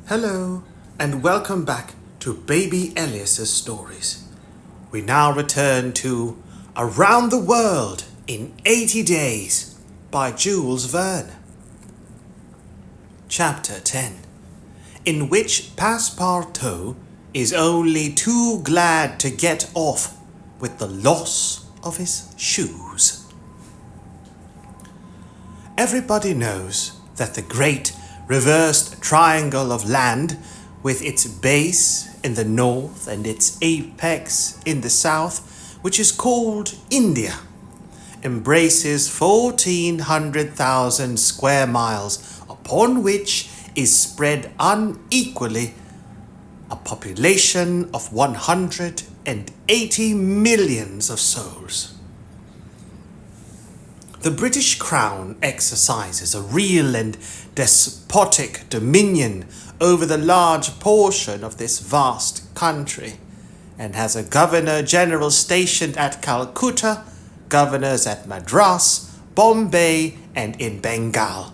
Hello, and welcome back to Baby Elias's stories. We now return to Around the World in 80 Days by Jules Verne. Chapter 10, in which Passepartout is only too glad to get off with the loss of his shoes. Everybody knows that the great reversed triangle of land, with its base in the north and its apex in the south, which is called India, embraces 1,400,000 square miles, upon which is spread unequally a population of 180 millions of souls. The British Crown exercises a real and despotic dominion over the large portion of this vast country, and has a Governor-General stationed at Calcutta, governors at Madras, Bombay, and in Bengal,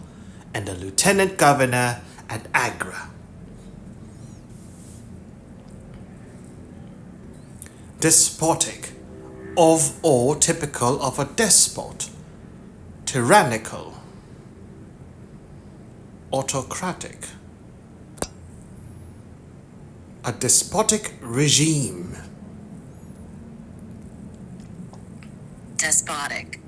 and a Lieutenant Governor at Agra. Despotic, of or typical of a despot. Tyrannical, autocratic, a despotic regime. Despotic.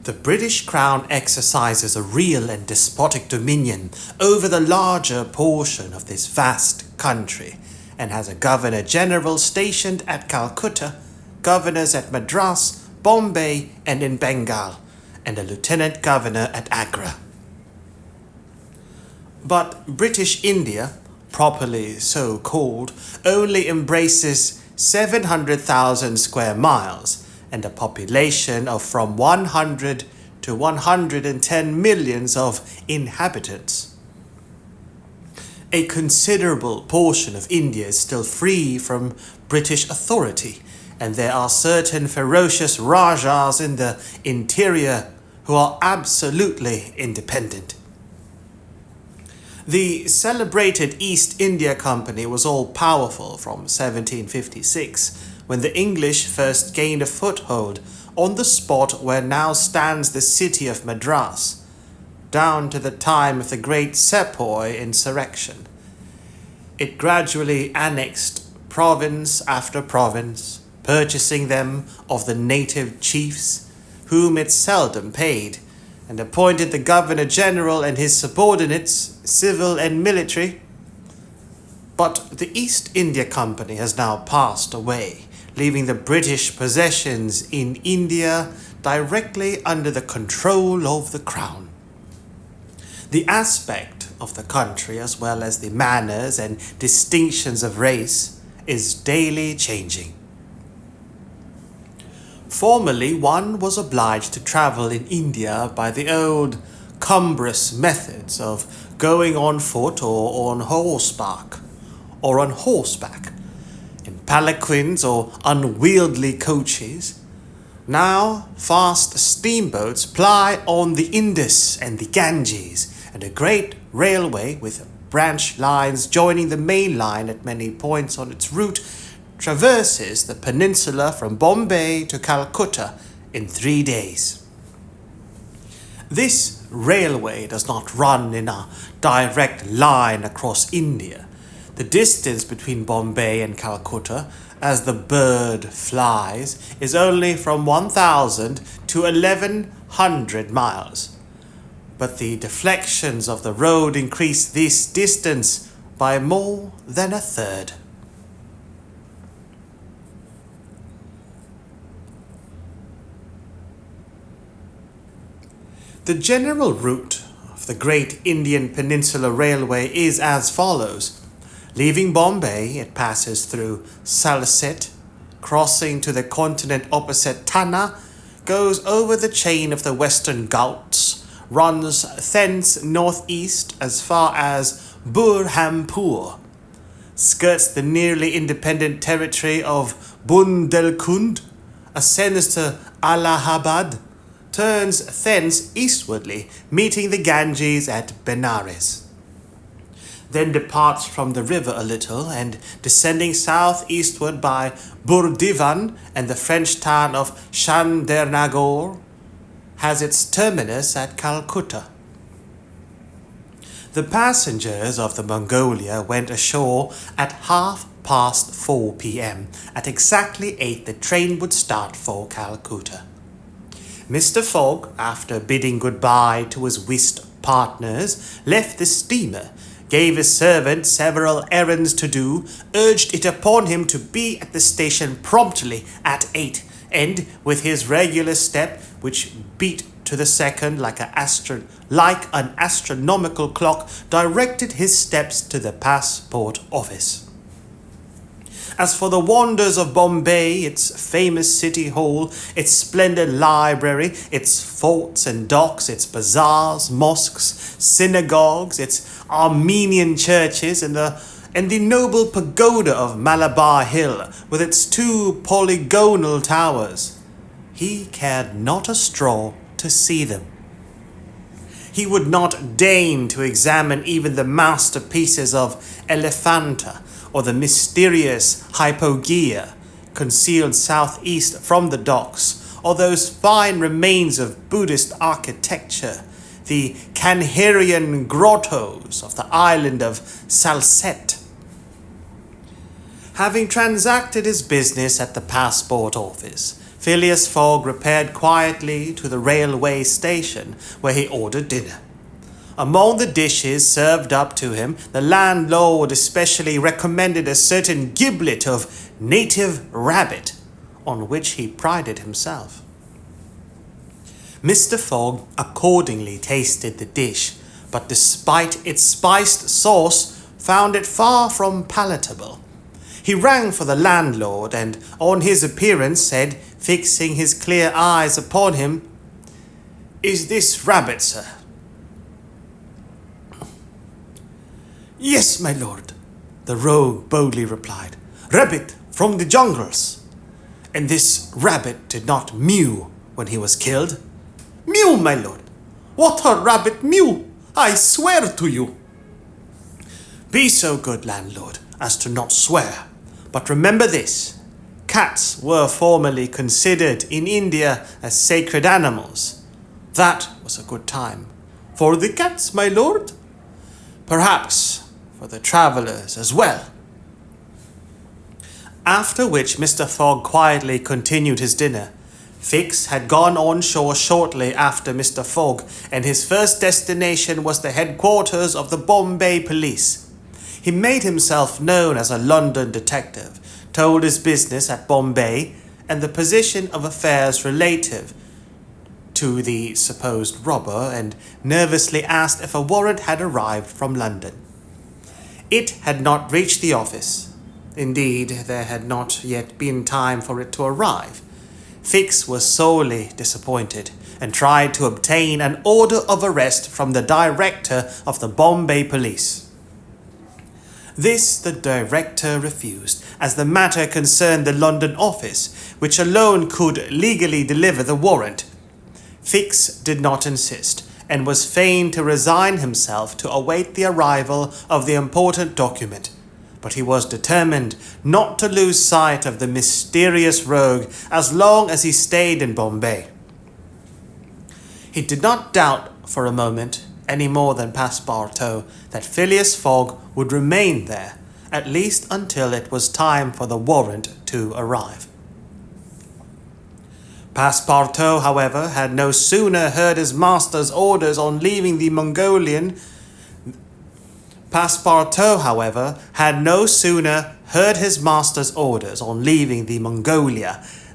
The British Crown exercises a real and despotic dominion over the larger portion of this vast country, and has a Governor-General stationed at Calcutta, governors at Madras, Bombay, and in Bengal, and a Lieutenant Governor at Agra. But British India, properly so called, only embraces 700,000 square miles and a population of from 100 to 110 millions of inhabitants. A considerable portion of India is still free from British authority, and there are certain ferocious Rajas in the interior who are absolutely independent. The celebrated East India Company was all-powerful from 1756, when the English first gained a foothold on the spot where now stands the city of Madras, down to the time of the great Sepoy insurrection. It gradually annexed province after province, purchasing them of the native chiefs, whom it seldom paid, and appointed the Governor-General and his subordinates, civil and military. But the East India Company has now passed away, leaving the British possessions in India directly under the control of the Crown. The aspect of the country, as well as the manners and distinctions of race, is daily changing. Formerly, one was obliged to travel in India by the old, cumbrous methods of going on foot or on horseback, in palanquins or unwieldy coaches. Now, fast steamboats ply on the Indus and the Ganges, and a great railway with branch lines joining the main line at many points on its route traverses the peninsula from Bombay to Calcutta in 3 days. This railway does not run in a direct line across India. The distance between Bombay and Calcutta, as the bird flies, is only from 1,000 to 1,100 miles. But the deflections of the road increase this distance by more than a third. The general route of the Great Indian Peninsula Railway is as follows. Leaving Bombay, it passes through Salsette, crossing to the continent opposite Tana, goes over the chain of the Western Ghats, runs thence northeast as far as Burhampur, skirts the nearly independent territory of Bundelkhand, ascends to Allahabad, turns thence eastwardly, meeting the Ganges at Benares. then departs from the river a little, and descending southeastward by Bourdivan and the French town of Chandernagore, has its terminus at Calcutta. The passengers of the Mongolia went ashore at 4:30 p.m. At exactly 8 the train would start for Calcutta. Mr. Fogg, after bidding goodbye to his whist partners, left the steamer, gave his servant several errands to do, urged it upon him to be at the station promptly at 8, and with his regular step, which beat to the second like an astronomical clock, directed his steps to the passport office. As for the wonders of Bombay, its famous city hall, its splendid library, its forts and docks, its bazaars, mosques, synagogues, its Armenian churches, and the noble pagoda of Malabar Hill, with its 2 polygonal towers, he cared not a straw to see them. He would not deign to examine even the masterpieces of Elephanta, or the mysterious Hypogea, concealed southeast from the docks, or those fine remains of Buddhist architecture, the Canherian grottos of the island of Salsette. Having transacted his business at the passport office, Phileas Fogg repaired quietly to the railway station, where he ordered dinner. Among the dishes served up to him, the landlord especially recommended a certain giblet of native rabbit, on which he prided himself. Mr. Fogg accordingly tasted the dish, but despite its spiced sauce, found it far from palatable. He rang for the landlord, and on his appearance said, fixing his clear eyes upon him, "Is this rabbit, sir?" "Yes, my lord," the rogue boldly replied. "Rabbit from the jungles." "And this rabbit did not mew when he was killed?" "Mew, my lord. What a rabbit mew, I swear to you." "Be so good, landlord, as to not swear. But remember this, cats were formerly considered in India as sacred animals. That was a good time." "For the cats, my lord?" "Perhaps for the travellers as well." After which Mr. Fogg quietly continued his dinner. Fix had gone on shore shortly after Mr. Fogg, and his first destination was the headquarters of the Bombay police. He made himself known as a London detective, told his business at Bombay, and the position of affairs relative to the supposed robber, and nervously asked if a warrant had arrived from London. It had not reached the office. Indeed, there had not yet been time for it to arrive. Fix was sorely disappointed, and tried to obtain an order of arrest from the director of the Bombay police. This the director refused, as the matter concerned the London office, which alone could legally deliver the warrant. Fix did not insist, and was fain to resign himself to await the arrival of the important document. But he was determined not to lose sight of the mysterious rogue as long as he stayed in Bombay. He did not doubt for a moment, any more than Passepartout, that Phileas Fogg would remain there, at least until it was time for the warrant to arrive. Passepartout, however, had no sooner heard his master's orders on leaving the Mongolia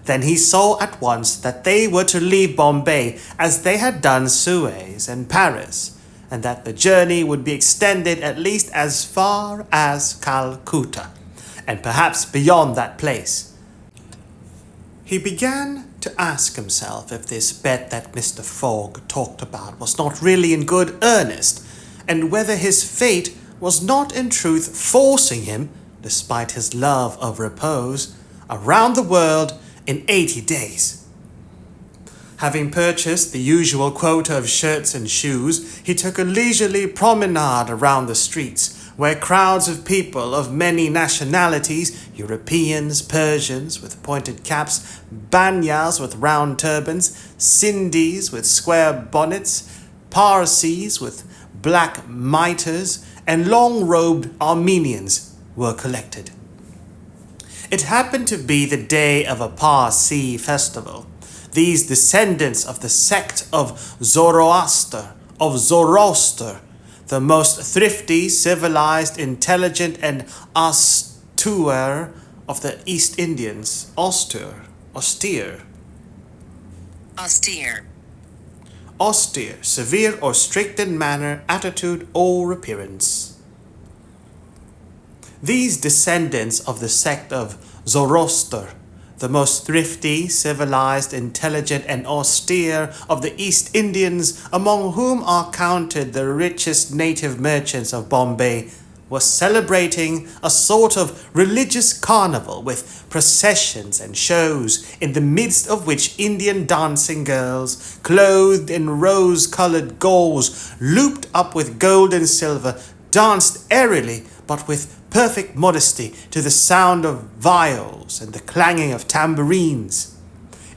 than he saw at once that they were to leave Bombay as they had done Suez and Paris, and that the journey would be extended at least as far as Calcutta, and perhaps beyond that place. He began to ask himself if this bet that Mr. Fogg talked about was not really in good earnest, and whether his fate was not in truth forcing him, despite his love of repose, around the world in 80 days. Having purchased the usual quota of shirts and shoes, he took a leisurely promenade around the streets, where crowds of people of many nationalities, Europeans, Persians with pointed caps, Banyas with round turbans, Sindhis with square bonnets, Parsis with black mitres, and long-robed Armenians were collected. It happened to be the day of a Parsi festival. These descendants of the sect of Zoroaster, the most thrifty, civilized, intelligent, and austere of the East Indians. Austere, severe or strict in manner, attitude, or appearance. These descendants of the sect of Zoroaster, the most thrifty, civilized, intelligent, and austere of the East Indians, among whom are counted the richest native merchants of Bombay, were celebrating a sort of religious carnival with processions and shows, in the midst of which Indian dancing girls, clothed in rose-coloured gauze, looped up with gold and silver, danced airily but with perfect modesty to the sound of viols and the clanging of tambourines.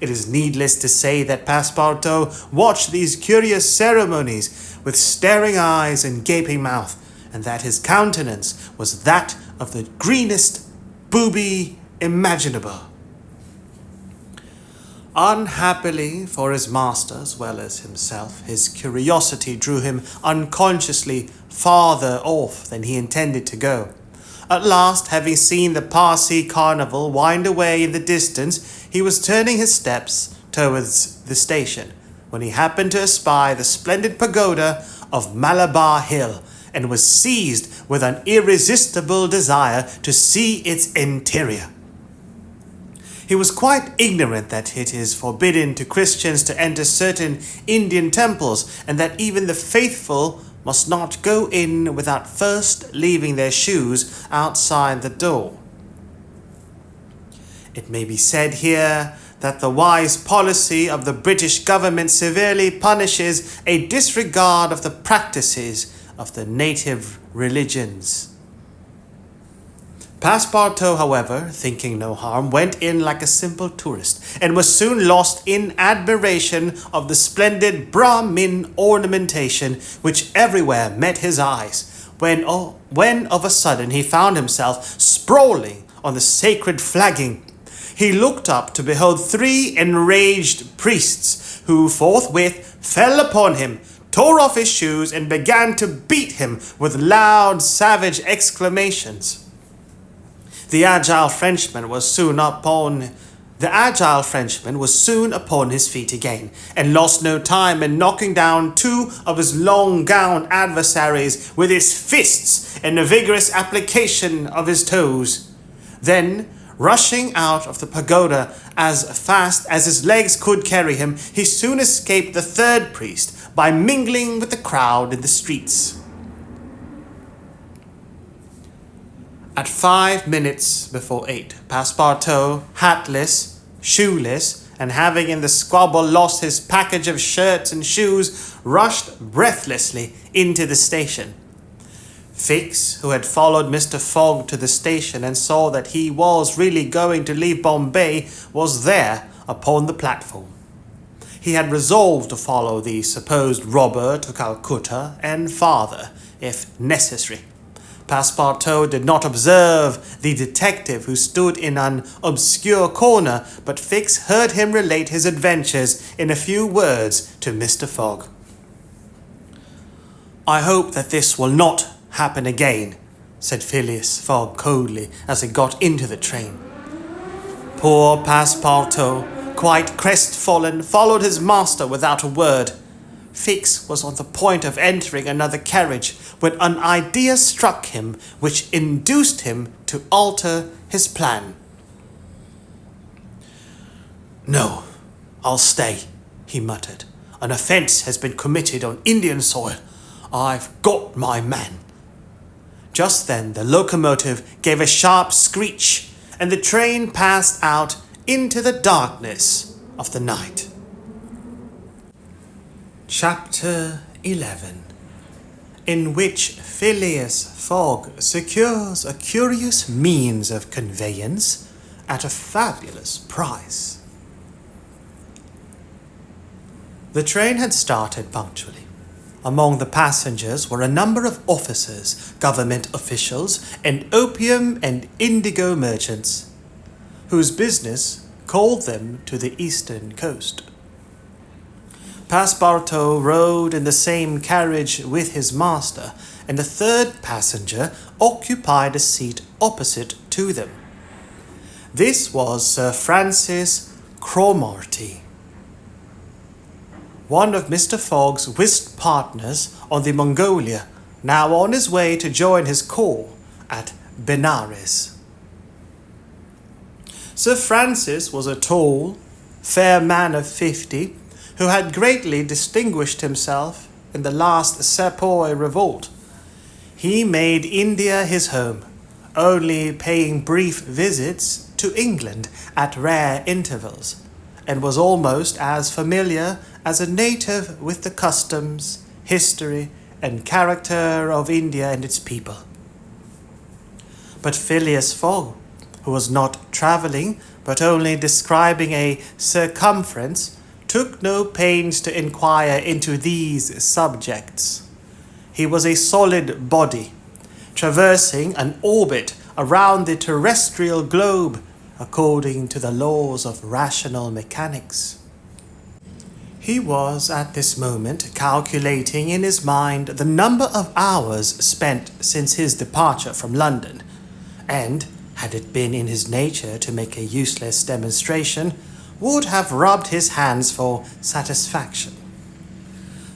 It is needless to say that Passepartout watched these curious ceremonies with staring eyes and gaping mouth, and that his countenance was that of the greenest booby imaginable. Unhappily for his master as well as himself, his curiosity drew him unconsciously farther off than he intended to go. At last, having seen the Parsi carnival wind away in the distance, he was turning his steps towards the station, when he happened to espy the splendid pagoda of Malabar Hill, and was seized with an irresistible desire to see its interior. He was quite ignorant that it is forbidden to Christians to enter certain Indian temples, and that even the faithful must not go in without first leaving their shoes outside the door. It may be said here that the wise policy of the British government severely punishes a disregard of the practices of the native religions. Passepartout, however, thinking no harm, went in like a simple tourist, and was soon lost in admiration of the splendid Brahmin ornamentation which everywhere met his eyes, when of a sudden he found himself sprawling on the sacred flagging. He looked up to behold 3 enraged priests, who forthwith fell upon him, tore off his shoes, and began to beat him with loud, savage exclamations. The agile Frenchman was soon upon his feet again, and lost no time in knocking down 2 of his long-gowned adversaries with his fists and a vigorous application of his toes. Then, rushing out of the pagoda as fast as his legs could carry him, he soon escaped the 3rd priest by mingling with the crowd in the streets. At 5 minutes before 8, Passepartout, hatless, shoeless, and having in the squabble lost his package of shirts and shoes, rushed breathlessly into the station. Fix, who had followed Mr. Fogg to the station and saw that he was really going to leave Bombay, was there upon the platform. He had resolved to follow the supposed robber to Calcutta and farther, if necessary. Passepartout did not observe the detective who stood in an obscure corner, but Fix heard him relate his adventures in a few words to Mr. Fogg. "I hope that this will not happen again," said Phileas Fogg coldly as he got into the train. Poor Passepartout, quite crestfallen, followed his master without a word. Fix was on the point of entering another carriage when an idea struck him which induced him to alter his plan. "No, I'll stay," he muttered. "An offence has been committed on Indian soil. I've got my man." Just then the locomotive gave a sharp screech, and the train passed out into the darkness of the night. Chapter 11. in which Phileas Fogg secures a curious means of conveyance at a fabulous price. The train had started punctually. Among the passengers were a number of officers, government officials, and opium and indigo merchants, whose business called them to the eastern coast. Passepartout rode in the same carriage with his master, and a third passenger occupied a seat opposite to them. This was Sir Francis Cromarty, one of Mr. Fogg's whist partners on the Mongolia, now on his way to join his corps at Benares. Sir Francis was a tall, fair man of 50, who had greatly distinguished himself in the last Sepoy revolt. He made India his home, only paying brief visits to England at rare intervals, and was almost as familiar as a native with the customs, history, and character of India and its people. But Phileas Fogg, who was not travelling, but only describing a circumference, took no pains to inquire into these subjects. He was a solid body, traversing an orbit around the terrestrial globe according to the laws of rational mechanics. He was at this moment calculating in his mind the number of hours spent since his departure from London, and, had it been in his nature to make a useless demonstration, would have rubbed his hands for satisfaction.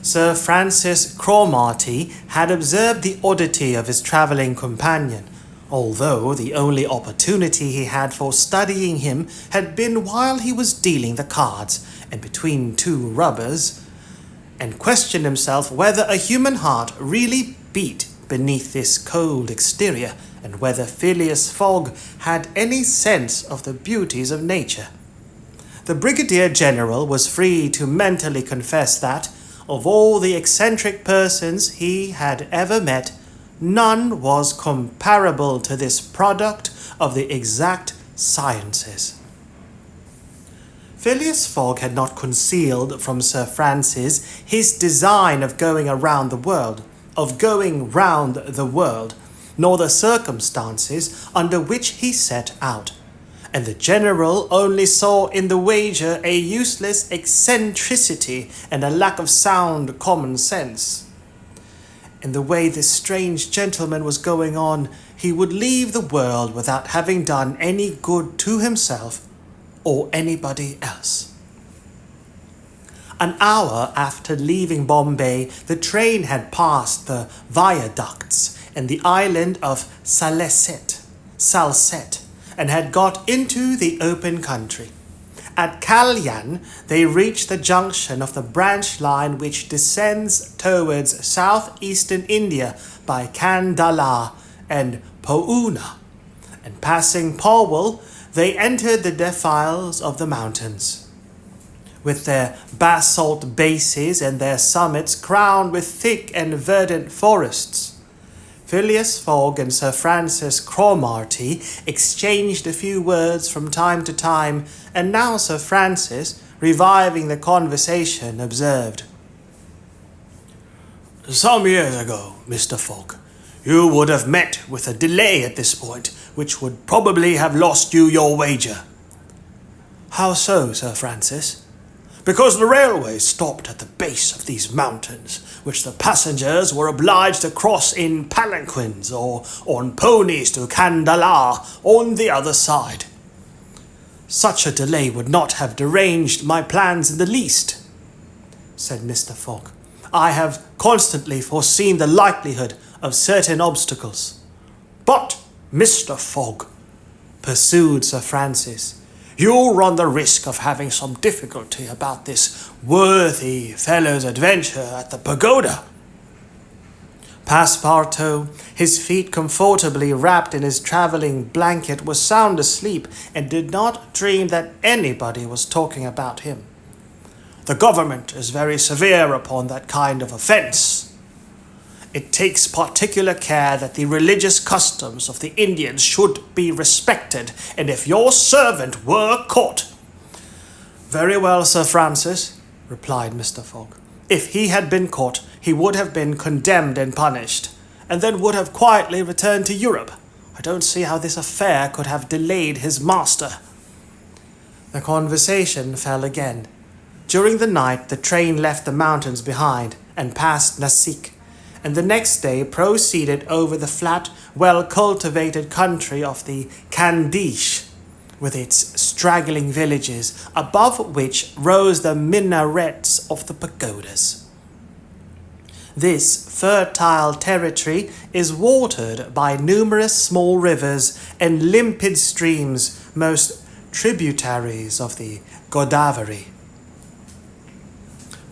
Sir Francis Cromarty had observed the oddity of his travelling companion, although the only opportunity he had for studying him had been while he was dealing the cards and between two rubbers, and questioned himself whether a human heart really beat beneath this cold exterior, and whether Phileas Fogg had any sense of the beauties of nature. The Brigadier General was free to mentally confess that, of all the eccentric persons he had ever met, none was comparable to this product of the exact sciences. Phileas Fogg had not concealed from Sir Francis his design of going round the world, nor the circumstances under which he set out, and the General only saw in the wager a useless eccentricity and a lack of sound common sense. In the way this strange gentleman was going on, he would leave the world without having done any good to himself or anybody else. An hour after leaving Bombay, the train had passed the viaducts and the island of Salsette, and had got into the open country. At Kalyan, they reached the junction of the branch line which descends towards southeastern India by Kandala and Poona, and passing Powell, they entered the defiles of the mountains, with their basalt bases and their summits crowned with thick and verdant forests. Phileas Fogg and Sir Francis Cromarty exchanged a few words from time to time, and now Sir Francis, reviving the conversation, observed, "Some years ago, Mr. Fogg, you would have met with a delay at this point, which would probably have lost you your wager." "How so, Sir Francis?" "Because the railway stopped at the base of these mountains, which the passengers were obliged to cross in palanquins or on ponies to Kandala on the other side." "Such a delay would not have deranged my plans in the least," said Mr. Fogg. "I have constantly foreseen the likelihood of certain obstacles." "But, Mr. Fogg," pursued Sir Francis, "you run the risk of having some difficulty about this worthy fellow's adventure at the pagoda." Passepartout, his feet comfortably wrapped in his travelling blanket, was sound asleep and did not dream that anybody was talking about him. "The government is very severe upon that kind of offence." It takes particular care that the religious customs of the Indians should be respected, and if your servant were caught—" "Very well, Sir Francis," replied Mr. Fogg. "If he had been caught, he would have been condemned and punished, and then would have quietly returned to Europe. I don't see how this affair could have delayed his master." The conversation fell again. During the night, the train left the mountains behind and passed Nasik, and the next day proceeded over the flat, well-cultivated country of the Khandish, with its straggling villages, above which rose the minarets of the pagodas. This fertile territory is watered by numerous small rivers and limpid streams, most tributaries of the Godavari.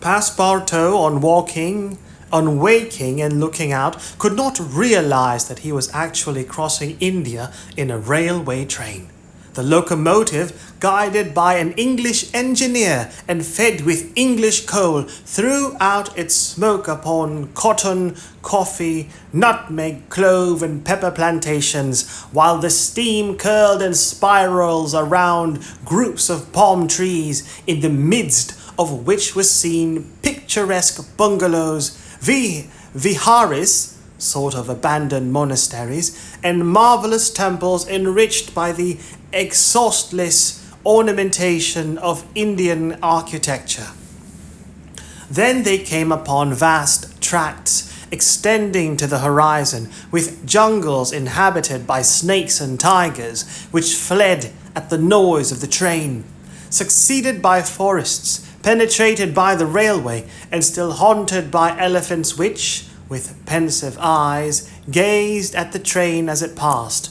Passepartout, on waking and looking out, could not realize that he was actually crossing India in a railway train. The locomotive, guided by an English engineer and fed with English coal, threw out its smoke upon cotton, coffee, nutmeg, clove, and pepper plantations, while the steam curled in spirals around groups of palm trees, in the midst of which were seen picturesque bungalows, viharis, sort of abandoned monasteries, and marvelous temples enriched by the exhaustless ornamentation of Indian architecture. Then they came upon vast tracts extending to the horizon, with jungles inhabited by snakes and tigers, which fled at the noise of the train, succeeded by forests penetrated by the railway, and still haunted by elephants which, with pensive eyes, gazed at the train as it passed.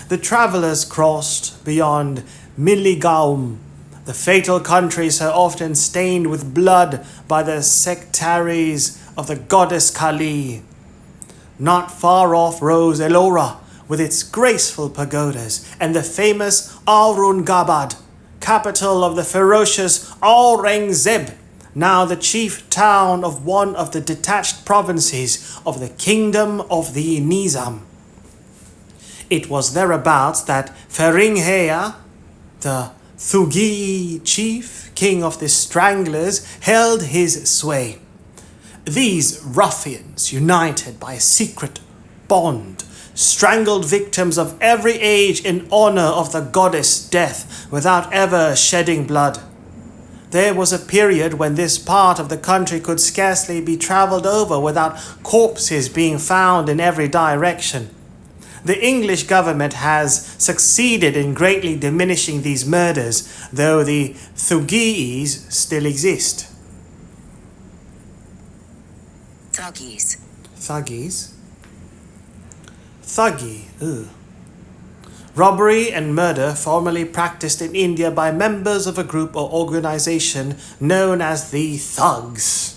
The travellers crossed beyond Milligaum, the fatal country so often stained with blood by the sectaries of the goddess Kali. Not far off rose Ellora, with its graceful pagodas, and the famous Aurungabad, capital of the ferocious Aurangzeb, now the chief town of one of the detached provinces of the kingdom of the Nizam. It was thereabouts that Feringheya, the Thugii chief, king of the Stranglers, held his sway. These ruffians, united by a secret bond, strangled victims of every age in honor of the goddess Death, without ever shedding blood. There was a period when this part of the country could scarcely be travelled over without corpses being found in every direction. The English government has succeeded in greatly diminishing these murders, though the Thuggees still exist. Thuggees. Thuggees? Thuggee, robbery and murder formerly practiced in India by members of a group or organization known as the Thugs.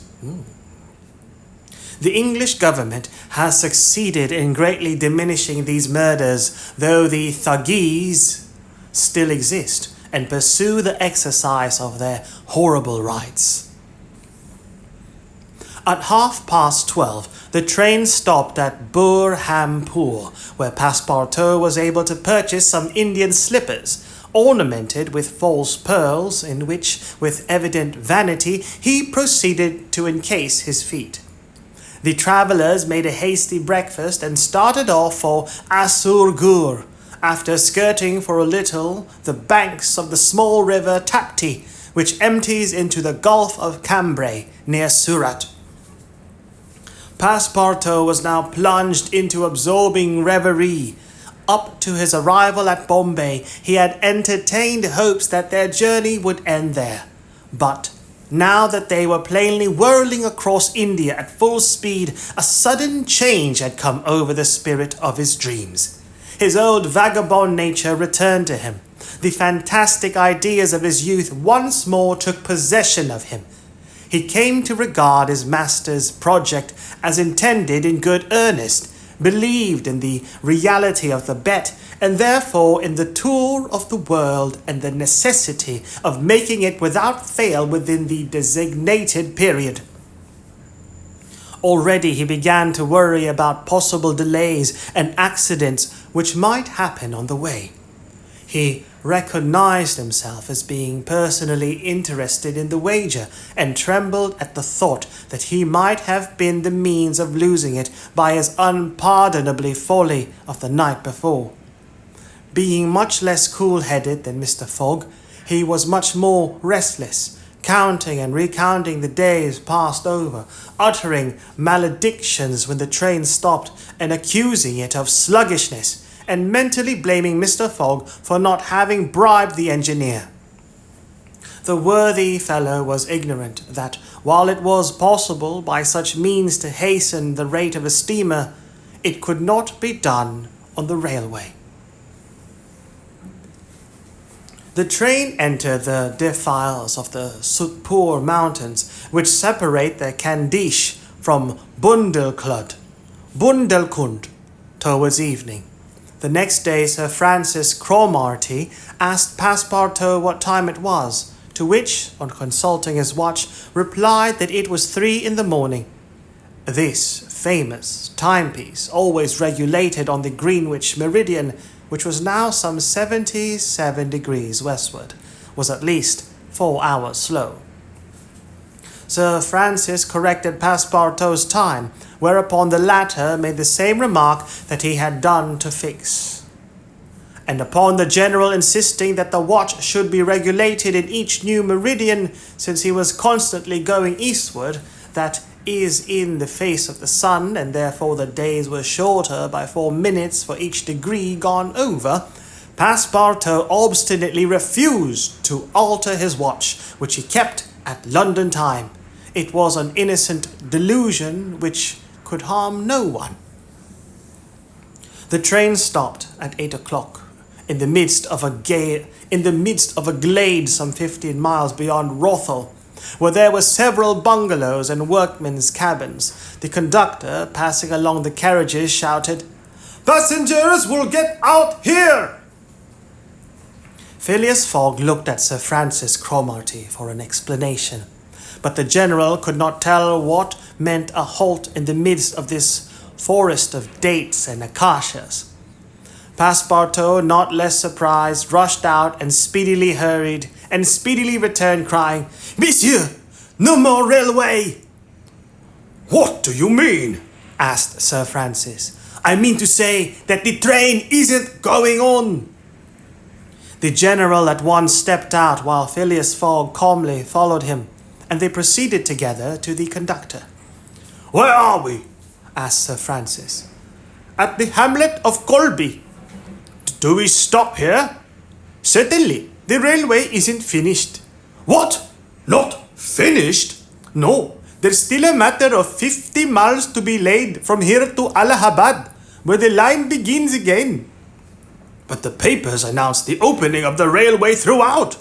The English government has succeeded in greatly diminishing these murders, though the Thuggees still exist and pursue the exercise of their horrible rights. At 12:30, the train stopped at Burhampur, where Passepartout was able to purchase some Indian slippers, ornamented with false pearls, in which, with evident vanity, he proceeded to encase his feet. The travellers made a hasty breakfast and started off for Asurgur, after skirting for a little the banks of the small river Tapti, which empties into the Gulf of Cambrai near Surat. Passepartout was now plunged into absorbing reverie. Up to his arrival at Bombay, he had entertained hopes that their journey would end there. But now that they were plainly whirling across India at full speed, a sudden change had come over the spirit of his dreams. His old vagabond nature returned to him. The fantastic ideas of his youth once more took possession of him. He came to regard his master's project as intended in good earnest, believed in the reality of the bet, and therefore in the tour of the world and the necessity of making it without fail within the designated period. Already he began to worry about possible delays and accidents which might happen on the way. He recognized himself as being personally interested in the wager and trembled at the thought that he might have been the means of losing it by his unpardonably folly of the night before. Being much less cool-headed than Mr. Fogg, he was much more restless, counting and recounting the days passed over, uttering maledictions when the train stopped and accusing it of sluggishness, and mentally blaming Mr. Fogg for not having bribed the engineer. The worthy fellow was ignorant that, while it was possible by such means to hasten the rate of a steamer, it could not be done on the railway. The train entered the defiles of the Sudpur Mountains, which separate the Candiche from Bundelkund, towards evening. The next day Sir Francis Cromarty asked Passepartout what time it was, to which, on consulting his watch, replied that it was 3 in the morning. This famous timepiece, always regulated on the Greenwich meridian, which was now some 77 degrees westward, was at least 4 hours slow. Sir Francis corrected Passepartout's time, whereupon the latter made the same remark that he had done to Fix. And upon the general insisting that the watch should be regulated in each new meridian, since he was constantly going eastward, that is in the face of the sun, and therefore the days were shorter by 4 minutes for each degree gone over, Passepartout obstinately refused to alter his watch, which he kept at London time. It was an innocent delusion which could harm no one. The train stopped at 8 o'clock in the midst of a glade some 15 miles beyond Rothal, where there were several bungalows and workmen's cabins. The conductor, passing along the carriages, shouted, "Passengers will get out here!" Phileas Fogg looked at Sir Francis Cromarty for an explanation, but the general could not tell what meant a halt in the midst of this forest of dates and acacias. Passepartout, not less surprised, rushed out and speedily returned, crying, "Monsieur, no more railway!" "What do you mean?" asked Sir Francis. "I mean to say that the train isn't going on." The general at once stepped out while Phileas Fogg calmly followed him, and they proceeded together to the conductor. "Where are we?" asked Sir Francis. "At the hamlet of Colby." "Do we stop here?" "Certainly. The railway isn't finished." "What? Not finished?" "No. There's still a matter of 50 miles to be laid from here to Allahabad, where the line begins again." "But the papers announced the opening of the railway throughout."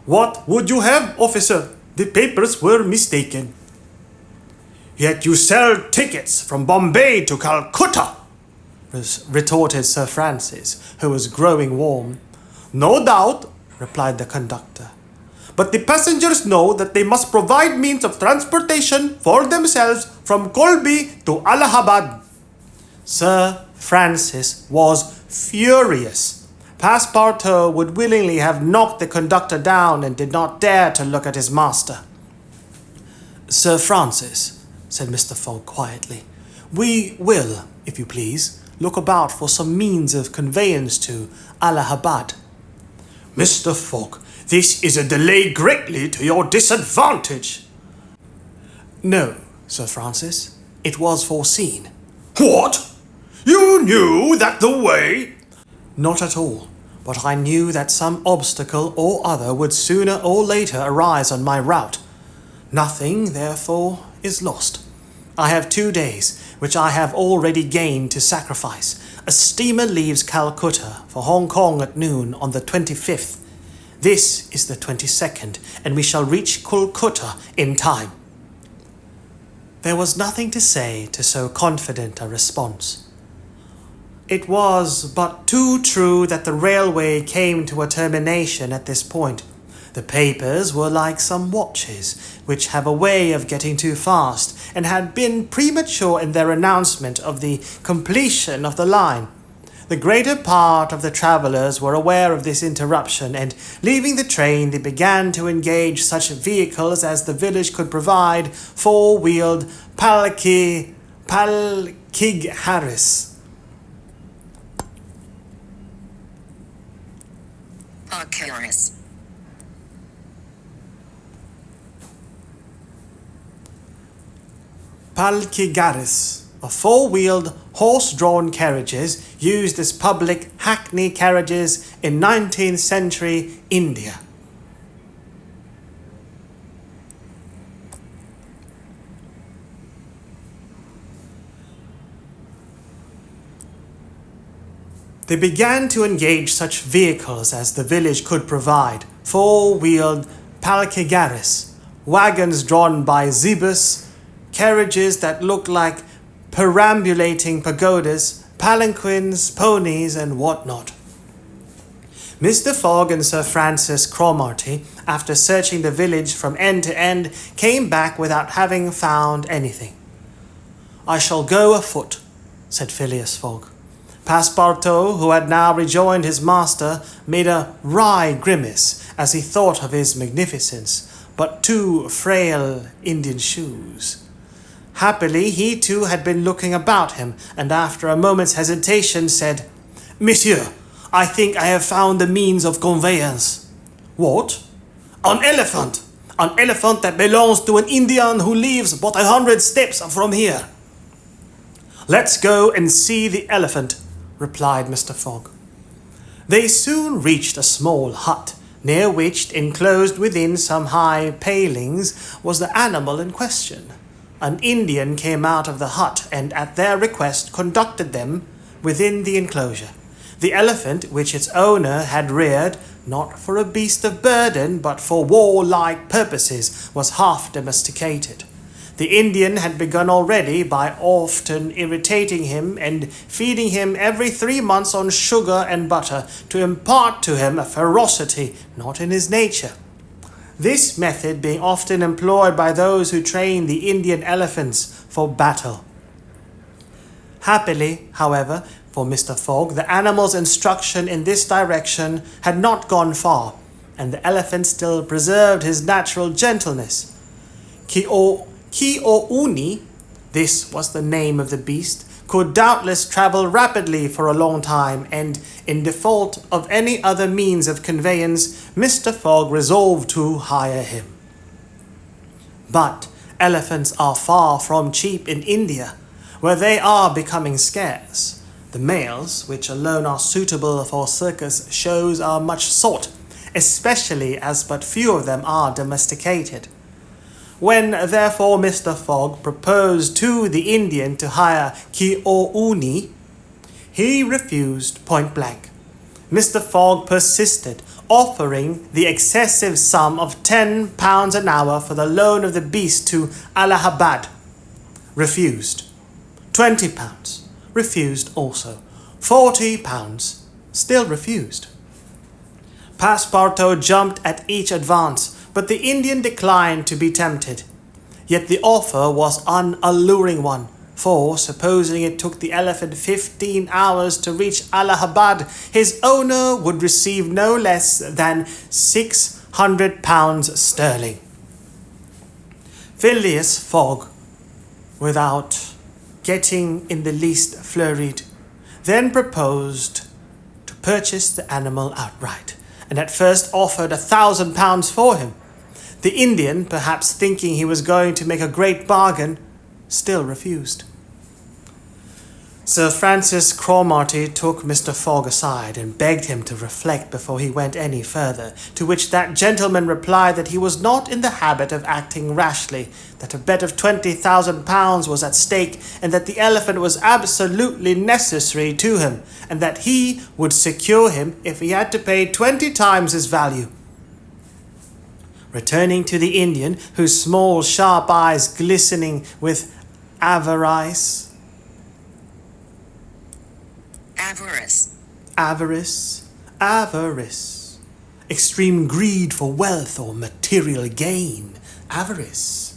"What would you have, officer? The papers were mistaken." "Yet you sell tickets from Bombay to Calcutta," retorted Sir Francis, who was growing warm. "No doubt," replied the conductor. "But the passengers know that they must provide means of transportation for themselves from Colby to Allahabad." Sir Francis was furious. Passepartout would willingly have knocked the conductor down and did not dare to look at his master. "Sir Francis," said Mr. Fogg quietly, "we will, if you please, look about for some means of conveyance to Allahabad." "Mr. Fogg, this is a delay greatly to your disadvantage." "No, Sir Francis, it was foreseen." "What? You knew that the way—" "Not at all, but I knew that some obstacle or other would sooner or later arise on my route. Nothing, therefore, is lost. I have 2 days, which I have already gained to sacrifice. A steamer leaves Calcutta for Hong Kong at noon on the 25th. This is the 22nd, and we shall reach Calcutta in time." There was nothing to say to so confident a response. It was but too true that the railway came to a termination at this point. The papers were like some watches, which have a way of getting too fast, and had been premature in their announcement of the completion of the line. The greater part of the travellers were aware of this interruption, and leaving the train, they began to engage such vehicles as the village could provide, four-wheeled palkigharis. Palkigharis. Palkigharis, or four-wheeled, horse-drawn carriages used as public hackney carriages in 19th century India. They began to engage such vehicles as the village could provide, four-wheeled palkigharis, wagons drawn by zebus, carriages that looked like perambulating pagodas, palanquins, ponies, and whatnot. Mr. Fogg and Sir Francis Cromarty, after searching the village from end to end, came back without having found anything. "I shall go afoot," said Phileas Fogg. Passepartout, who had now rejoined his master, made a wry grimace as he thought of his magnificence, but two frail Indian shoes. Happily, he too had been looking about him, and after a moment's hesitation said, "Monsieur, I think I have found the means of conveyance." "What?" "An elephant! An elephant that belongs to an Indian who lives but 100 steps from here." "Let's go and see the elephant," replied Mr. Fogg. They soon reached a small hut, near which, enclosed within some high palings, was the animal in question. An Indian came out of the hut and, at their request, conducted them within the enclosure. The elephant, which its owner had reared, not for a beast of burden, but for warlike purposes, was half domesticated. The Indian had begun already by often irritating him and feeding him every 3 months on sugar and butter to impart to him a ferocity not in his nature. This method being often employed by those who train the Indian elephants for battle. Happily, however, for Mr. Fogg, the animal's instruction in this direction had not gone far, and the elephant still preserved his natural gentleness. Ki-o-uni, this was the name of the beast, could doubtless travel rapidly for a long time, and in default of any other means of conveyance, Mr. Fogg resolved to hire him. But elephants are far from cheap in India, where they are becoming scarce. The males, which alone are suitable for circus shows, are much sought, especially as but few of them are domesticated. When, therefore, Mr. Fogg proposed to the Indian to hire Ki-o-uni, he refused point blank. Mr. Fogg persisted, offering the excessive sum of £10 an hour for the loan of the beast to Allahabad. Refused. £20. Refused also. £40. Still refused. Passepartout jumped at each advance, but the Indian declined to be tempted. Yet the offer was an alluring one, for, supposing it took the elephant 15 hours to reach Allahabad, his owner would receive no less than £600 sterling. Phileas Fogg, without getting in the least flurried, then proposed to purchase the animal outright, and at first offered £1,000 for him. The Indian, perhaps thinking he was going to make a great bargain, still refused. Sir Francis Cromarty took Mr. Fogg aside and begged him to reflect before he went any further, to which that gentleman replied that he was not in the habit of acting rashly, that a bet of £20,000 was at stake, and that the elephant was absolutely necessary to him, and that he would secure him if he had to pay 20 times his value. Returning to the Indian, whose small sharp eyes glistening with avarice, extreme greed for wealth or material gain, avarice.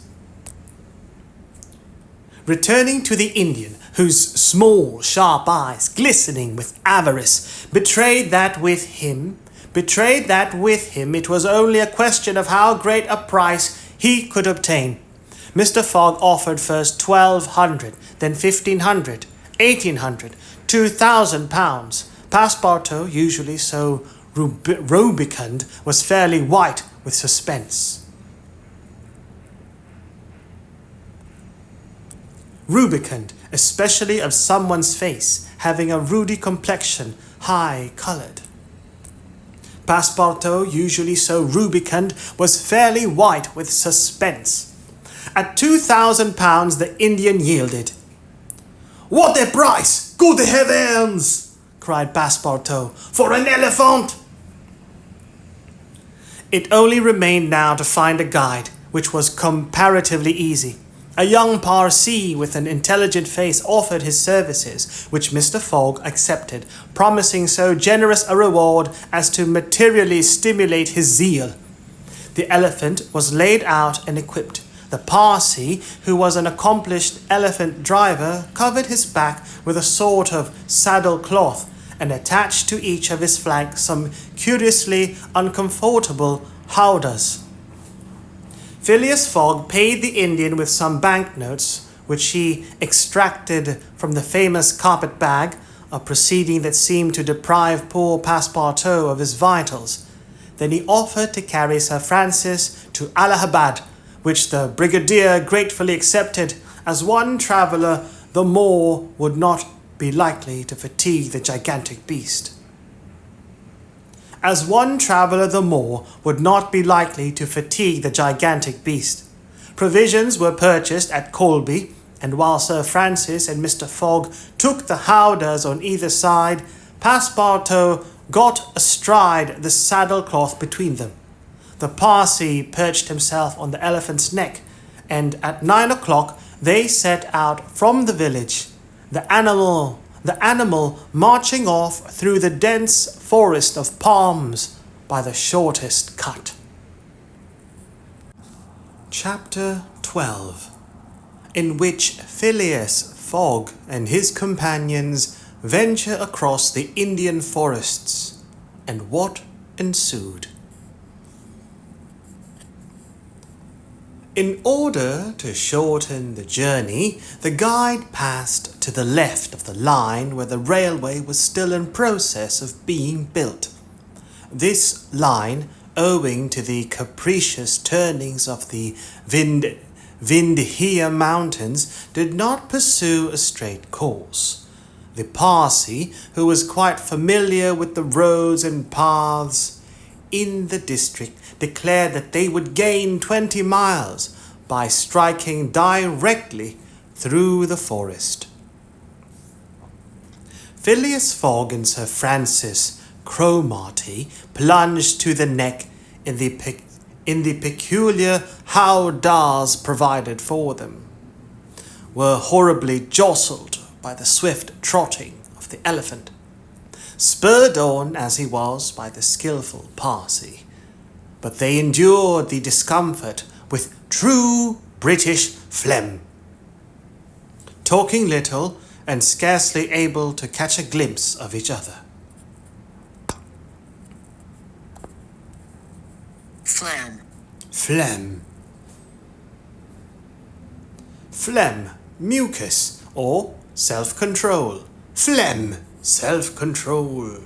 Returning to the Indian, whose small, sharp eyes, glistening with avarice, betrayed that with him it was only a question of how great a price he could obtain. Mr. Fogg offered first 1,200, then 1,500, 1,800, 2,000 pounds. Passepartout, usually so rubicund, was fairly white with suspense. Rubicund, especially of someone's face, having a ruddy complexion, high-coloured. Passepartout, usually so rubicund, was fairly white with suspense. At 2,000 pounds the Indian yielded. "What a price! Good heavens!" cried Passepartout. "For an elephant!" It only remained now to find a guide, which was comparatively easy. A young Parsee with an intelligent face offered his services, which Mr. Fogg accepted, promising so generous a reward as to materially stimulate his zeal. The elephant was laid out and equipped. The Parsee, who was an accomplished elephant driver, covered his back with a sort of saddle cloth, and attached to each of his flanks some curiously uncomfortable howdahs. Phileas Fogg paid the Indian with some banknotes, which he extracted from the famous carpet bag, a proceeding that seemed to deprive poor Passepartout of his vitals. Then he offered to carry Sir Francis to Allahabad, which the brigadier gratefully accepted, as one traveller the more would not be likely to fatigue the gigantic beast. Provisions were purchased at Colby, and while Sir Francis and Mr. Fogg took the howdahs on either side, Passepartout got astride the saddle-cloth between them. The Parsee perched himself on the elephant's neck, and at 9 o'clock they set out from the village, the animal marching off through the dense forest of palms by the shortest cut. Chapter 12, in which Phileas Fogg and his companions venture across the Indian forests, and what ensued. In order to shorten the journey, the guide passed to the left of the line where the railway was still in process of being built. This line, owing to the capricious turnings of the Vindhya Mountains, did not pursue a straight course. The Parsee, who was quite familiar with the roads and paths in the district, declared that they would gain 20 miles by striking directly through the forest. Phileas Fogg and Sir Francis Cromarty plunged to the neck in the peculiar howdahs provided for them, were horribly jostled by the swift trotting of the elephant, spurred on as he was by the skilful Parsee, but they endured the discomfort with true British phlegm, talking little and scarcely able to catch a glimpse of each other. Phlegm. Phlegm. Phlegm, mucus, or self-control. Phlegm, self-control.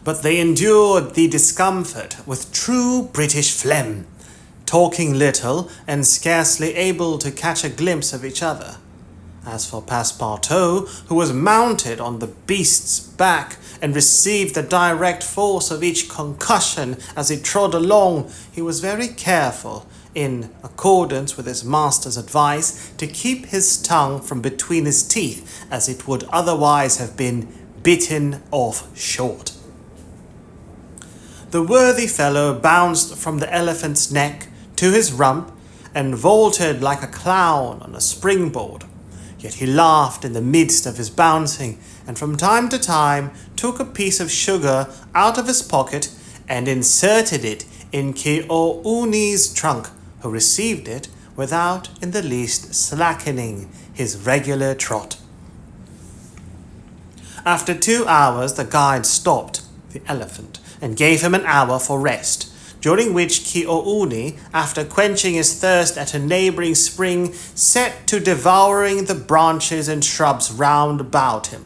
But they endured the discomfort with true British phlegm, talking little and scarcely able to catch a glimpse of each other. As for Passepartout, who was mounted on the beast's back and received the direct force of each concussion as he trod along, he was very careful, in accordance with his master's advice, to keep his tongue from between his teeth, as it would otherwise have been bitten off short. The worthy fellow bounced from the elephant's neck to his rump and vaulted like a clown on a springboard. Yet he laughed in the midst of his bouncing, and from time to time took a piece of sugar out of his pocket and inserted it in Keouni's trunk, who received it without in the least slackening his regular trot. After 2 hours, the guide stopped the elephant and gave him an hour for rest, during which Keouni, after quenching his thirst at a neighbouring spring, set to devouring the branches and shrubs round about him.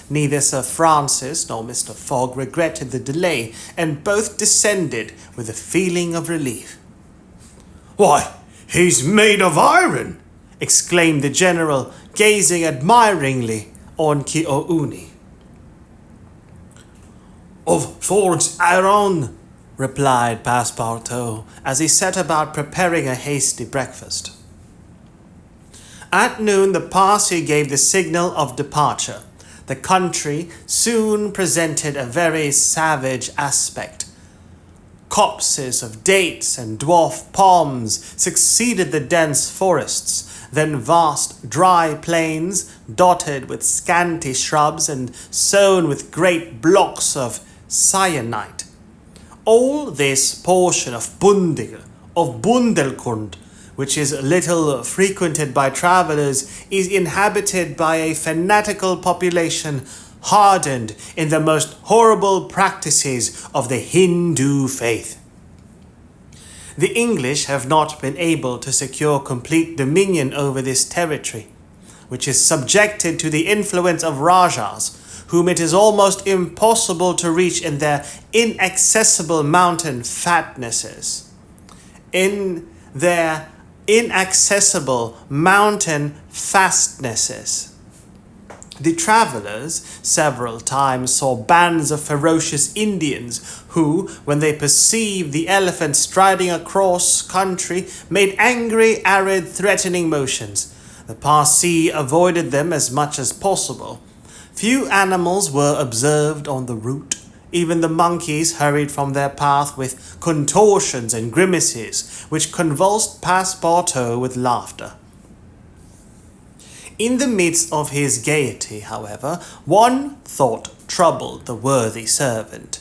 Neither Sir Francis nor Mr. Fogg regretted the delay, and both descended with a feeling of relief. "Why, he's made of iron!" exclaimed the general, gazing admiringly on Keouni. "Of Fogg's iron," replied Passepartout, as he set about preparing a hasty breakfast. At noon the Parsi gave the signal of departure. The country soon presented a very savage aspect. Copses of dates and dwarf palms succeeded the dense forests, then vast dry plains dotted with scanty shrubs and sown with great blocks of syenite. All this portion of Bundelkund, which is little frequented by travellers, is inhabited by a fanatical population hardened in the most horrible practices of the Hindu faith. The English have not been able to secure complete dominion over this territory, which is subjected to the influence of Rajas, whom it is almost impossible to reach in their inaccessible mountain fastnesses. The travellers several times saw bands of ferocious Indians who, when they perceived the elephant striding across country, made angry, arid, threatening motions. The Parsi avoided them as much as possible. Few animals were observed on the route. Even the monkeys hurried from their path with contortions and grimaces, which convulsed Passepartout with laughter. In the midst of his gaiety, however, one thought troubled the worthy servant.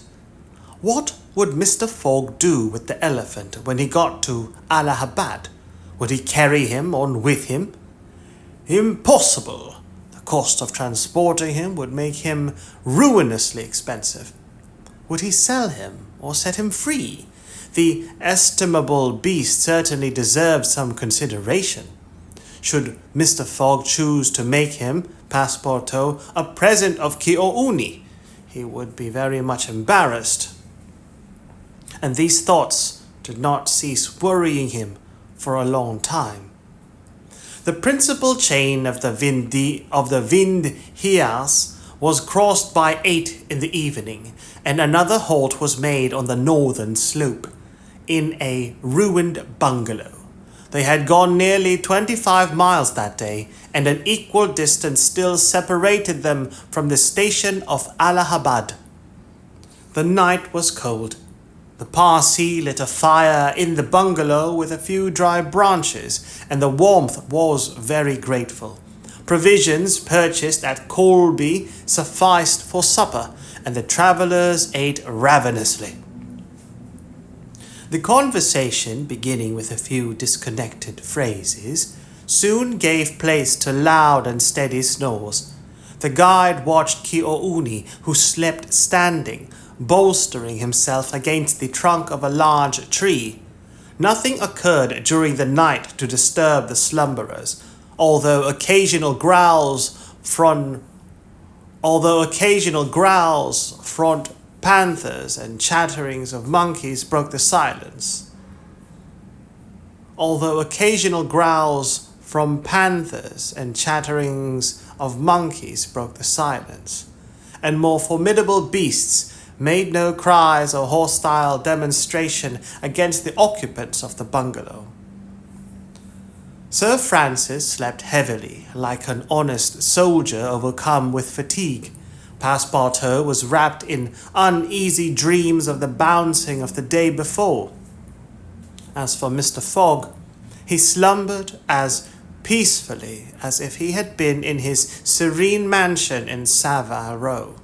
What would Mr. Fogg do with the elephant when he got to Allahabad? Would he carry him on with him? Impossible! The cost of transporting him would make him ruinously expensive. Would he sell him or set him free? The estimable beast certainly deserved some consideration. Should Mr. Fogg choose to make him, Passepartout, a present of Keouni, he would be very much embarrassed. And these thoughts did not cease worrying him for a long time. The principal chain of the Vindhyas was crossed by 8 in the evening, and another halt was made on the northern slope, in a ruined bungalow. They had gone nearly 25 miles that day, and an equal distance still separated them from the station of Allahabad. The night was cold. The Parsi lit a fire in the bungalow with a few dry branches, and the warmth was very grateful. Provisions purchased at Colby sufficed for supper, and the travellers ate ravenously. The conversation, beginning with a few disconnected phrases, soon gave place to loud and steady snores. The guide watched Keouni, who slept standing, bolstering himself against the trunk of a large tree. Nothing occurred during the night to disturb the slumberers, although occasional growls from panthers and chatterings of monkeys broke the silence. And more formidable beasts made no cries or hostile demonstration against the occupants of the bungalow. Sir Francis slept heavily, like an honest soldier overcome with fatigue. Passepartout was wrapped in uneasy dreams of the bouncing of the day before. As for Mr. Fogg, he slumbered as peacefully as if he had been in his serene mansion in Savile Row.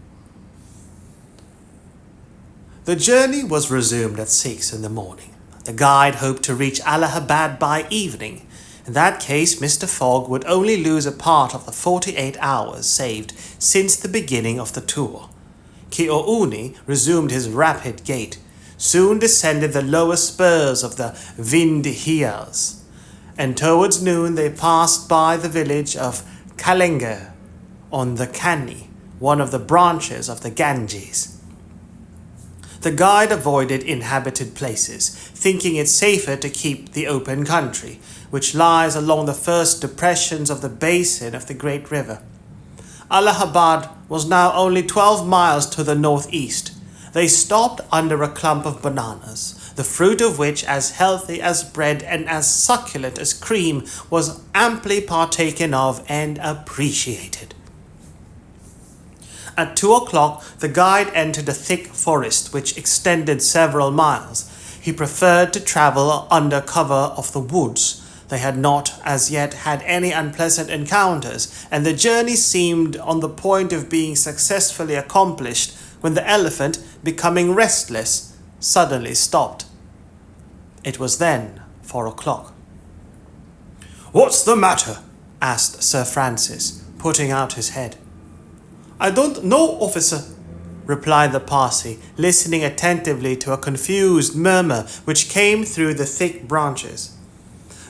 The journey was resumed at 6 in the morning. The guide hoped to reach Allahabad by evening. In that case, Mr. Fogg would only lose a part of the 48 hours saved since the beginning of the tour. Keohane resumed his rapid gait, soon descended the lower spurs of the Vindhyas, and towards noon they passed by the village of Kalinga on the Kani, one of the branches of the Ganges. The guide avoided inhabited places, thinking it safer to keep the open country, which lies along the first depressions of the basin of the great river. Allahabad was now only 12 miles to the northeast. They stopped under a clump of bananas, the fruit of which, as healthy as bread and as succulent as cream, was amply partaken of and appreciated. At 2 o'clock, the guide entered a thick forest which extended several miles. He preferred to travel under cover of the woods. They had not as yet had any unpleasant encounters, and the journey seemed on the point of being successfully accomplished when the elephant, becoming restless, suddenly stopped. It was then 4 o'clock. "What's the matter?" asked Sir Francis, putting out his head. "I don't know, officer," replied the Parsi, listening attentively to a confused murmur which came through the thick branches.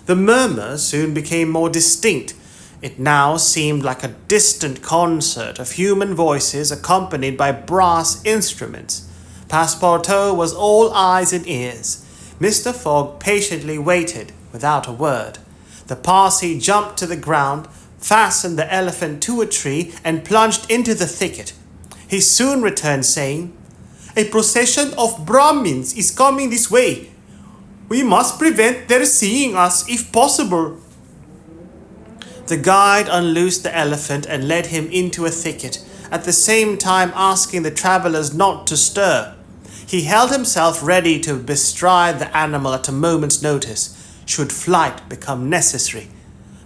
The murmur soon became more distinct. It now seemed like a distant concert of human voices accompanied by brass instruments. Passepartout was all eyes and ears. Mr. Fogg patiently waited, without a word. The Parsi jumped to the ground, fastened the elephant to a tree, and plunged into the thicket. He soon returned, saying, "A procession of Brahmins is coming this way. We must prevent their seeing us, if possible." The guide unloosed the elephant and led him into a thicket, at the same time asking the travellers not to stir. He held himself ready to bestride the animal at a moment's notice, should flight become necessary.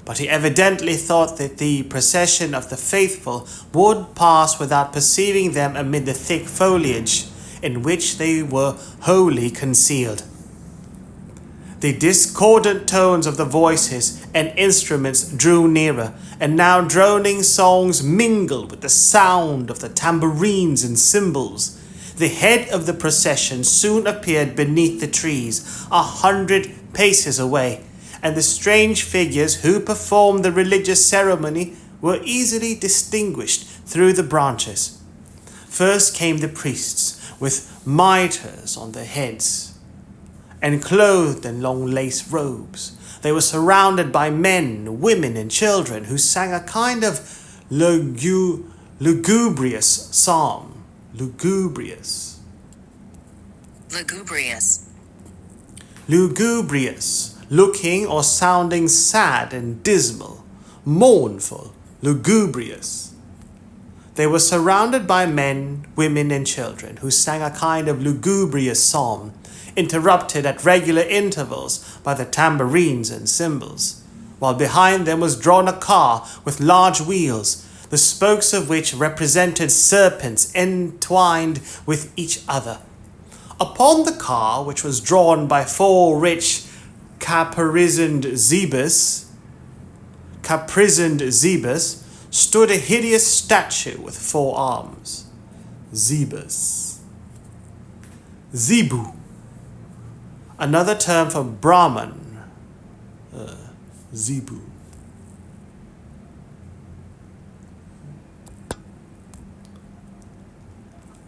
But he evidently thought that the procession of the faithful would pass without perceiving them amid the thick foliage, in which they were wholly concealed. The discordant tones of the voices and instruments drew nearer, and now droning songs mingled with the sound of the tambourines and cymbals. The head of the procession soon appeared beneath the trees, 100 paces away, and the strange figures who performed the religious ceremony were easily distinguished through the branches. First came the priests, with mitres on their heads, and clothed in long lace robes. They were surrounded by men, women, and children who sang a kind of lugubrious psalm. Lugubrious. Lugubrious, looking or sounding sad and dismal, mournful, lugubrious. They were surrounded by men, women, and children who sang a kind of lugubrious psalm, interrupted at regular intervals by the tambourines and cymbals, while behind them was drawn a car with large wheels, the spokes of which represented serpents entwined with each other. Upon the car, which was drawn by 4 rich caparisoned zebras, stood a hideous statue with 4 arms. Zebus. Zebu. Another term for Brahman. Zebu.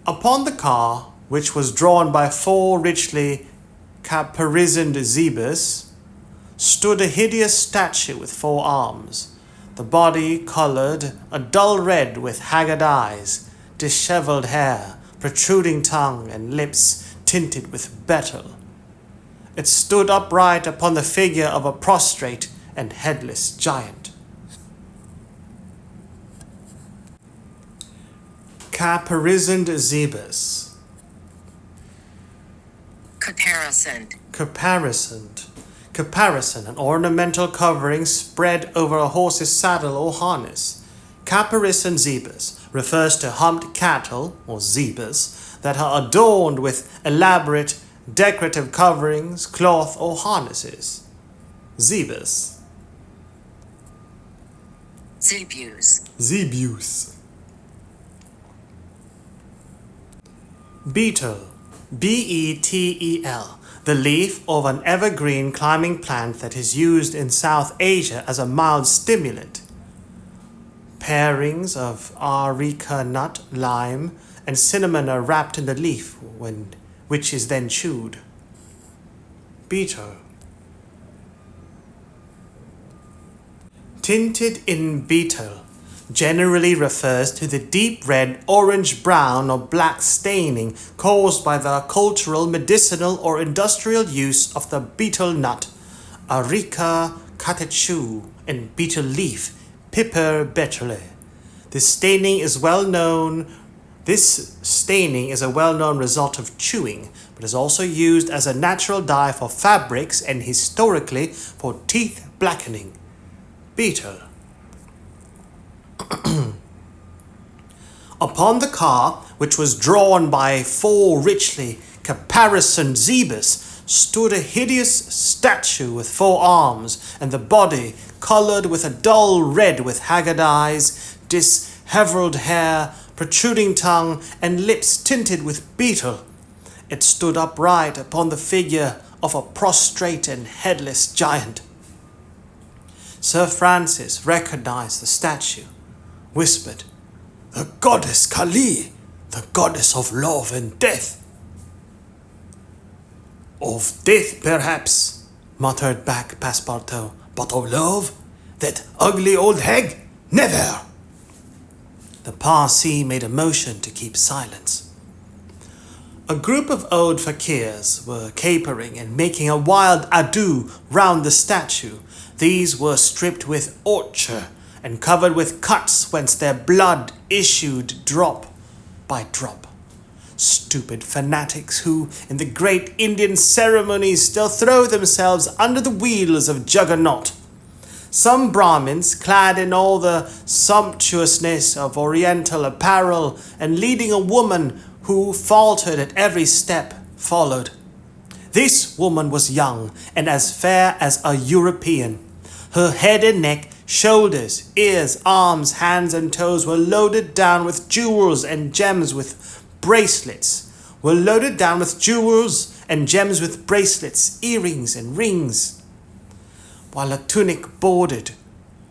Upon the car, which was drawn by 4 richly caparisoned zebras, stood a hideous statue with 4 arms, the body coloured a dull red with haggard eyes, dishevelled hair, protruding tongue, and lips tinted with betel. It stood upright upon the figure of a prostrate and headless giant. Caparisoned zebras. Caparisoned. Caparisoned. Caparison, an ornamental covering spread over a horse's saddle or harness. Caparison zebus refers to humped cattle, or zebus, that are adorned with elaborate decorative coverings, cloth, or harnesses. Zebus. Zebus. Zebus. Beetle. Betel. The leaf of an evergreen climbing plant that is used in South Asia as a mild stimulant. Parings of areca nut, lime, and cinnamon are wrapped in the leaf, which is then chewed. Beetle. Tinted in beetle generally refers to the deep red, orange, brown, or black staining caused by the cultural, medicinal, or industrial use of the betel nut, areca catechu, and betel leaf, Piper betule. This staining is a well-known result of chewing, but is also used as a natural dye for fabrics and historically for teeth blackening. Beetle. Upon the car, which was drawn by 4 richly caparisoned zebus, stood a hideous statue with 4 arms, and the body coloured with a dull red with haggard eyes, dishevelled hair, protruding tongue, and lips tinted with beetle. It stood upright upon the figure of a prostrate and headless giant. Sir Francis recognized the statue, whispered, "The goddess Kali, the goddess of love and death." "Of death, perhaps," muttered back Passepartout, "but of love? That ugly old hag? Never!" The Parsi made a motion to keep silence. A group of old fakirs were capering and making a wild ado round the statue. These were stripped with ochre and covered with cuts whence their blood issued drop by drop. Stupid fanatics who, in the great Indian ceremonies, still throw themselves under the wheels of Juggernaut. Some Brahmins, clad in all the sumptuousness of Oriental apparel and leading a woman who faltered at every step, followed. This woman was young and as fair as a European. Her head and neck, shoulders, ears, arms, hands, and toes were loaded down with jewels and gems with bracelets, earrings, and rings, while a tunic bordered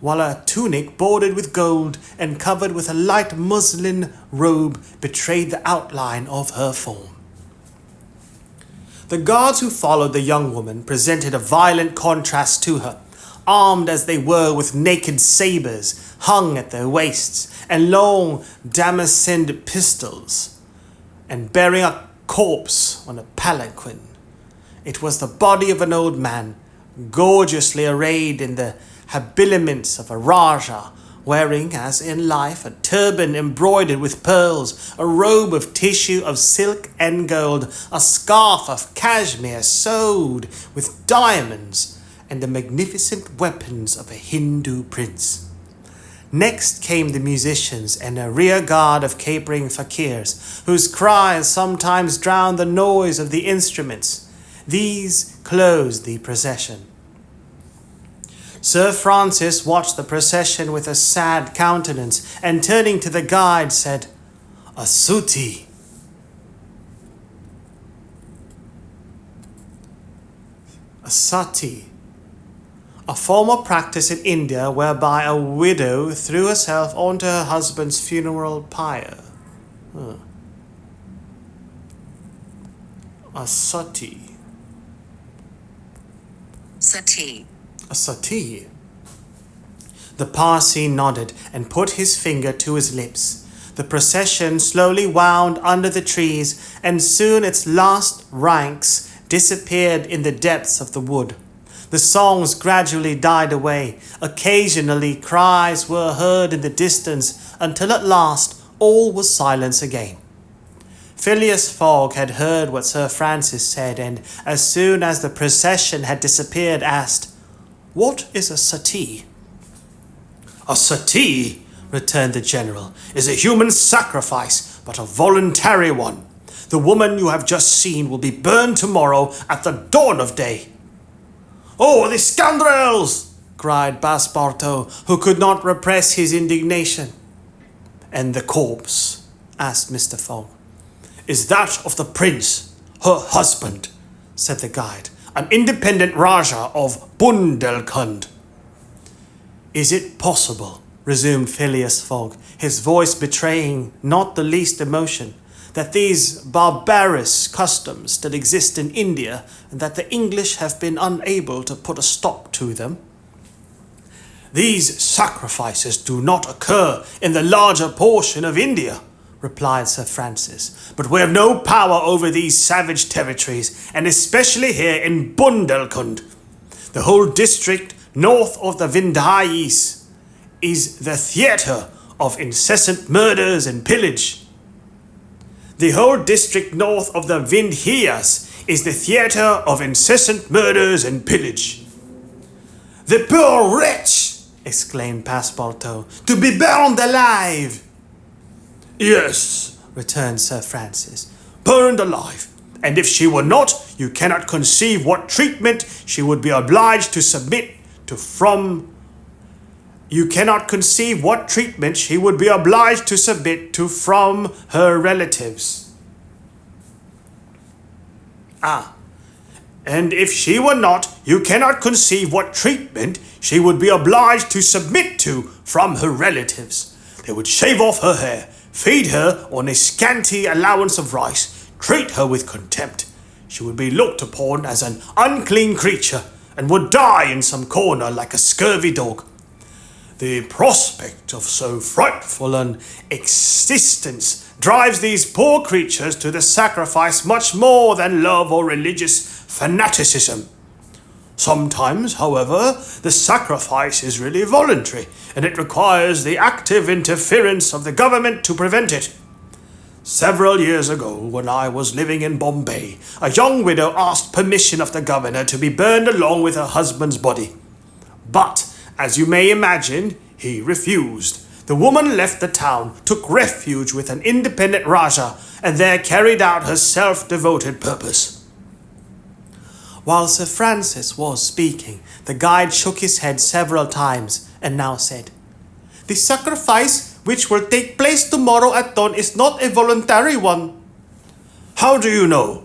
with gold and covered with a light muslin robe betrayed the outline of her form. The guards who followed the young woman presented a violent contrast to her, armed as they were with naked sabres hung at their waists and long damascened pistols, and bearing a corpse on a palanquin. It was the body of an old man, gorgeously arrayed in the habiliments of a Rajah, wearing, as in life, a turban embroidered with pearls, a robe of tissue of silk and gold, a scarf of cashmere sewed with diamonds, and the magnificent weapons of a Hindu prince. Next came the musicians and a rear guard of capering fakirs, whose cries sometimes drowned the noise of the instruments. These closed the procession. Sir Francis watched the procession with a sad countenance, and turning to the guide said, "A suti." A sati. A formal practice in India whereby a widow threw herself onto her husband's funeral pyre. A sati. Sati. A sati. The Parsi nodded and put his finger to his lips. The procession slowly wound under the trees, and soon its last ranks disappeared in the depths of the wood. The songs gradually died away. Occasionally cries were heard in the distance, until at last all was silence again. Phileas Fogg had heard what Sir Francis said, and as soon as the procession had disappeared, asked, "What is a suttee?" "A suttee," returned the general, "is a human sacrifice, but a voluntary one. The woman you have just seen will be burned tomorrow at the dawn of day." "Oh, the scoundrels!" cried Passepartout, who could not repress his indignation. "And the corpse?" asked Mr. Fogg. "Is that of the prince, her husband," said the guide, "an independent Rajah of Bundelkund." "Is it possible," resumed Phileas Fogg, his voice betraying not the least emotion, "that these barbarous customs still exist in India, and that the English have been unable to put a stop to them?" "These sacrifices do not occur in the larger portion of India," replied Sir Francis, "but we have no power over these savage territories, and especially here in Bundelkund. The whole district north of the Vindhyas is the theatre of incessant murders and pillage." "The whole district north of the Vindhyas is the theatre of incessant murders and pillage." "The poor wretch!" exclaimed Passepartout, "to be burned alive!" "Yes," returned Sir Francis, "burned alive. And if she were not, you cannot conceive what treatment she would be obliged to submit to from her relatives." "And if she were not, you cannot conceive what treatment she would be obliged to submit to from her relatives. They would shave off her hair, feed her on a scanty allowance of rice, treat her with contempt. She would be looked upon as an unclean creature, and would die in some corner like a scurvy dog. The prospect of so frightful an existence drives these poor creatures to the sacrifice much more than love or religious fanaticism. Sometimes, however, the sacrifice is really voluntary, and it requires the active interference of the government to prevent it. Several years ago, when I was living in Bombay, a young widow asked permission of the governor to be burned along with her husband's body. But, as you may imagine, he refused. The woman left the town, took refuge with an independent Rajah, and there carried out her self-devoted purpose." While Sir Francis was speaking, the guide shook his head several times and now said, "The sacrifice which will take place tomorrow at dawn is not a voluntary one." "How do you know?"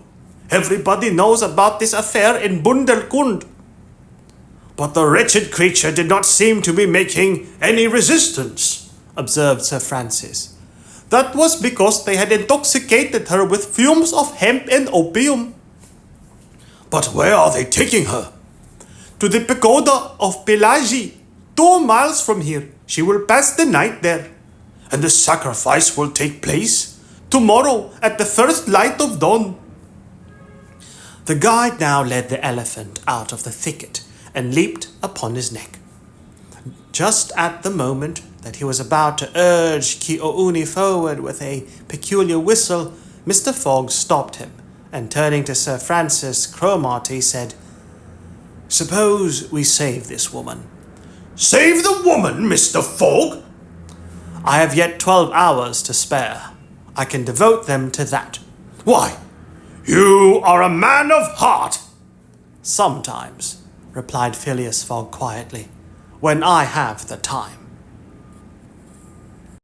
"Everybody knows about this affair in Bundelkund." "But the wretched creature did not seem to be making any resistance," observed Sir Francis. "That was because they had intoxicated her with fumes of hemp and opium." "But where are they taking her?" "To the pagoda of Pelagie, 2 miles from here. She will pass the night there." "And the sacrifice will take place?" "Tomorrow, at the first light of dawn." The guide now led the elephant out of the thicket and leaped upon his neck. Just at the moment that he was about to urge Ki-o-uni forward with a peculiar whistle, Mr. Fogg stopped him, and turning to Sir Francis Cromarty said, "Suppose we save this woman." "Save the woman, Mr. Fogg?" "I have yet 12 hours to spare. I can devote them to that." "Why, you are a man of heart." "Sometimes," replied Phileas Fogg quietly, "when I have the time."